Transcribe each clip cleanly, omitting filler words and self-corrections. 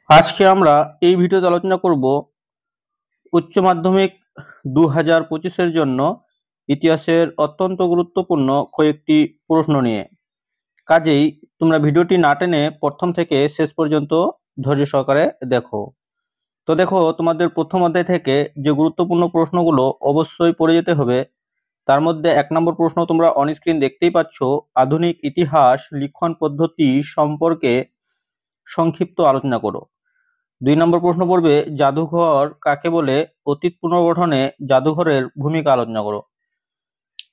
আজকে আমরা এই ভিডিওতে আলোচনা করব উচ্চ মাধ্যমিক 2025-এর জন্য ইতিহাসের অত্যন্ত গুরুত্বপূর্ণ কয়েকটি প্রশ্ন নিয়ে। কাজেই তোমরা ভিডিওটি না টেনে প্রথম থেকে শেষ পর্যন্ত ধৈর্য সহকারে দেখো। তো দেখো, তোমাদের প্রথম অধ্যায় থেকে যে গুরুত্বপূর্ণ প্রশ্নগুলো অবশ্যই পড়ে যেতে হবে। তার মধ্যে 1 নম্বর প্রশ্ন তোমরা অন স্ক্রিন দেখতেই পাচ্ছ, আধুনিক ইতিহাস লিখন পদ্ধতি সম্পর্কে সংক্ষিপ্ত আলোচনা করো। 2 নম্বর প্রশ্ন পড়বে, জাদুঘর কাকে বলে, অতীত পুনর্গঠনে জাদুঘরের ভূমিকা আলোচনা করো।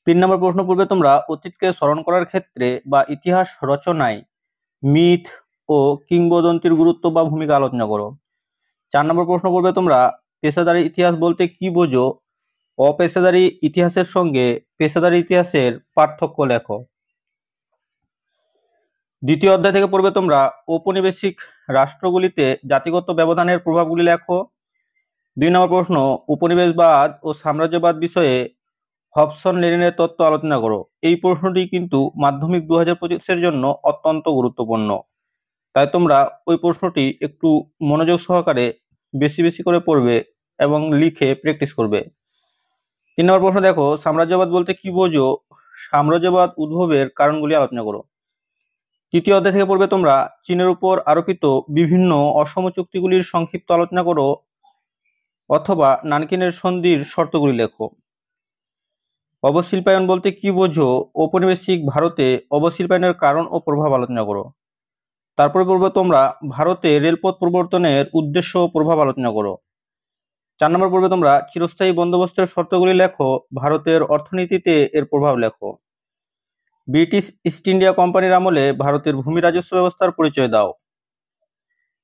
3 নম্বর প্রশ্ন পড়বে তোমরা, অতীতকে স্মরণ করার ক্ষেত্রে বা ইতিহাস রচনায় মিথ ও কিংবদন্তির গুরুত্ব বা ভূমিকা আলোচনা করো। 4 নম্বর প্রশ্ন পড়বে তোমরা, পেশাদারি ইতিহাস বলতে কি বোঝো, অপেশাদারি ইতিহাসের সঙ্গে পেশাদারি ইতিহাসের পার্থক্য লেখো। দ্বিতীয় অধ্যায় থেকে পড়বে তোমরা, ঔপনিবেশিক রাষ্ট্রগুলিতে জাতিগত ব্যবধানের প্রভাবগুলি লেখো। 2 নম্বর প্রশ্ন, উপনিবেশবাদ ও সাম্রাজ্যবাদ বিষয়ে হবসন লেনিনের তত্ত্ব আলোচনা করো। এই প্রশ্নটি কিন্তু মাধ্যমিক 2025-এর জন্য অত্যন্ত গুরুত্বপূর্ণ, তাই তোমরা ওই প্রশ্নটি একটু মনোযোগ সহকারে বেশি বেশি করে পড়বে এবং লিখে প্র্যাকটিস করবে। 3 নম্বর প্রশ্ন দেখো, সাম্রাজ্যবাদ বলতে কি বোঝো, সাম্রাজ্যবাদ উদ্ভবের কারণগুলি আলোচনা করো। তৃতীয় অধ্যায় থেকে পড়বে তোমরা, চীনের উপর আরোপিত বিভিন্ন অসম চুক্তিগুলির সংক্ষিপ্ত আলোচনা করো অথবা নানকিনের সন্ধির শর্তগুলি লেখো। অবশিল্পায়ন বলতে কি বোঝো, ঔপনিবেশিক ভারতে অবশিল্পায়নের কারণ ও প্রভাব আলোচনা করো। তারপরে পড়বে তোমরা, ভারতে রেলপথ প্রবর্তনের উদ্দেশ্য ও প্রভাব আলোচনা করো। 4 নম্বর পড়বে তোমরা, চিরস্থায়ী বন্দোবস্তের শর্তগুলি লেখো, ভারতের অর্থনীতিতে এর প্রভাব লেখো। ব্রিটিশ ইস্ট ইন্ডিয়া কোম্পানির আমলে ভারতের ভূমি রাজস্ব ব্যবস্থার পরিচয় দাও।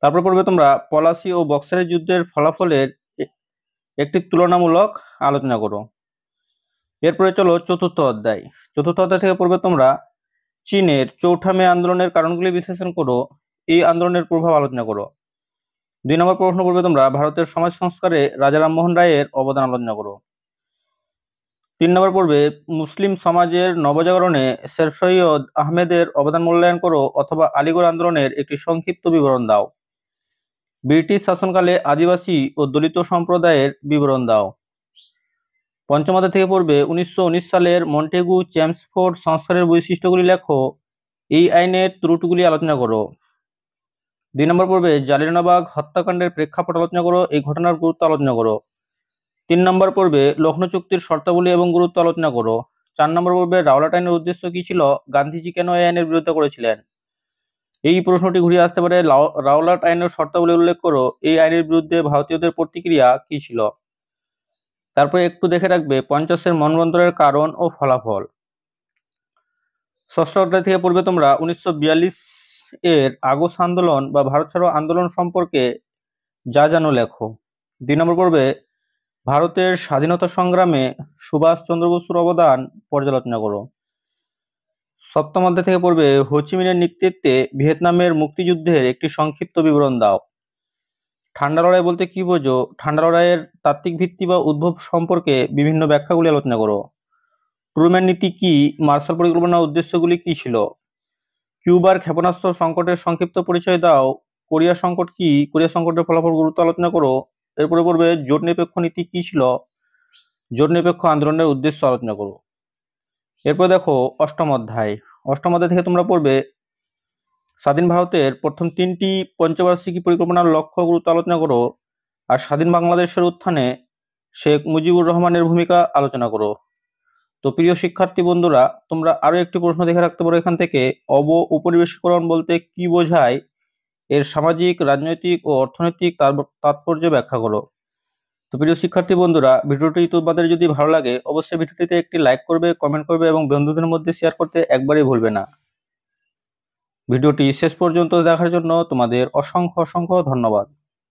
তারপর পড়বে তোমরা, পলাশী ও বক্সারের যুদ্ধের ফলাফলের একটি তুলনামূলক আলোচনা করো। এরপরে চলো চতুর্থ অধ্যায়। চতুর্থ অধ্যায় থেকে পড়বে তোমরা, চীনের চৌঠা মে আন্দোলনের কারণগুলি বিশ্লেষণ করো, এই আন্দোলনের প্রভাব আলোচনা করো। 2 নম্বর প্রশ্ন পড়বে তোমরা, ভারতের সমাজ সংস্কারে রাজা রামমোহন রায়ের অবদান আলোচনা করো। 3 নম্বর পড়বে, মুসলিম সমাজের নবজাগরণে শের সৈয়দ আহমেদের অবদান মূল্যায়ন করো অথবা আলিগড় আন্দোলনের একটি সংক্ষিপ্ত বিবরণ দাও। ব্রিটিশ শাসনকালে আদিবাসী ও দলিত সম্প্রদায়ের বিবরণ দাও। পঞ্চম অধ্যায় থেকে পড়বে, 1919 সালের মন্টেগু চেমসফোর্ড সংস্কারের বৈশিষ্ট্যগুলি লেখো, এই আইনের ত্রুটিগুলি আলোচনা করো। 2 নম্বর পড়বে, জালিয়ানওয়ালাবাগ হত্যাকাণ্ডের প্রেক্ষাপট আলোচনা করো, এই ঘটনার গুরুত্ব আলোচনা করো। 3 নম্বর পড়বে, লখনৌ চুক্তির শর্তাবলী এবং গুরুত্ব আলোচনা করো। 4 নম্বর পড়বে, রাওলাট আইনের উদ্দেশ্য কি ছিল, গান্ধীজি কেন এই আইনের বিরোধিতা করেছিলেন। এই প্রশ্নটি ঘুরিয়ে আসতে পারে, রাওলাট আইনের শর্তাবলী উল্লেখ করো, এই আইনের বিরুদ্ধে ভারতীয়দের প্রতিক্রিয়া কি ছিল। তারপরে একটু দেখে রাখবে পঞ্চাশের মনবন্তরের কারণ ও ফলাফল। ষষ্ঠ অধ্যায় থেকে পড়বে তোমরা, 1942 এর আগস্ট আন্দোলন বা ভারত ছাড়ো আন্দোলন সম্পর্কে যা জানো লেখো। 2 নম্বর পড়বে, ভারতের স্বাধীনতা সংগ্রামে সুভাষ চন্দ্র বসুর অবদান পর্যালোচনা করো। সপ্তম অধ্যায় থেকে পড়বে, হো চি মিনের নেতৃত্বে ভিয়েতনামের মুক্তিযুদ্ধের একটি সংক্ষিপ্ত বিবরণ দাও। ঠান্ডা লড়াই বলতে কি বোঝো, ঠান্ডা লড়াইয়ের তাত্ত্বিক ভিত্তি বা উদ্ভব সম্পর্কে বিভিন্ন ব্যাখ্যাগুলি আলোচনা করো। ট্রুম্যান নীতি কি, মার্শাল পরিকল্পনার উদ্দেশ্যগুলি কি ছিল। কিউবার ক্ষেপণাস্ত্র সংকটের সংক্ষিপ্ত পরিচয় দাও। কোরিয়া সংকট কি, কোরিয়া সংকটের ফলাফল গুরুত্ব আলোচনা করো। এরপরে পড়বে, জোট নিরপেক্ষ নীতি কি ছিল, জোট নিরপেক্ষ আন্দোলনের উদ্দেশ্য আলোচনা করো। এরপর দেখো অষ্টম অধ্যায়। অষ্টম অধ্যায় থেকে তোমরা পড়বে, স্বাধীন ভারতের প্রথম 3টি পঞ্চবার্ষিকী পরিকল্পনার লক্ষ্য গুরুত্ব আলোচনা করো। আর স্বাধীন বাংলাদেশের উত্থানে শেখ মুজিবুর রহমানের ভূমিকা আলোচনা করো। তো প্রিয় শিক্ষার্থী বন্ধুরা, তোমরা আরো একটি প্রশ্ন দেখে রাখতে পারো এখান থেকে, উপনিবেশিকরণ বলতে কি বোঝায়, এর সামাজিক, রাজনৈতিক ও অর্থনৈতিক তাৎপর্য ব্যাখ্যা করো। তো প্রিয় শিক্ষার্থী বন্ধুরা, ভিডিওটি তোমাদের যদি ভালো লাগে অবশ্যই ভিডিওটিতে একটি লাইক করবে, কমেন্ট করবে এবং বন্ধুদের মধ্যে শেয়ার করতে একবারই ভুলবে না। ভিডিওটি শেষ পর্যন্ত দেখার জন্য তোমাদের অসংখ্য অসংখ্য ধন্যবাদ।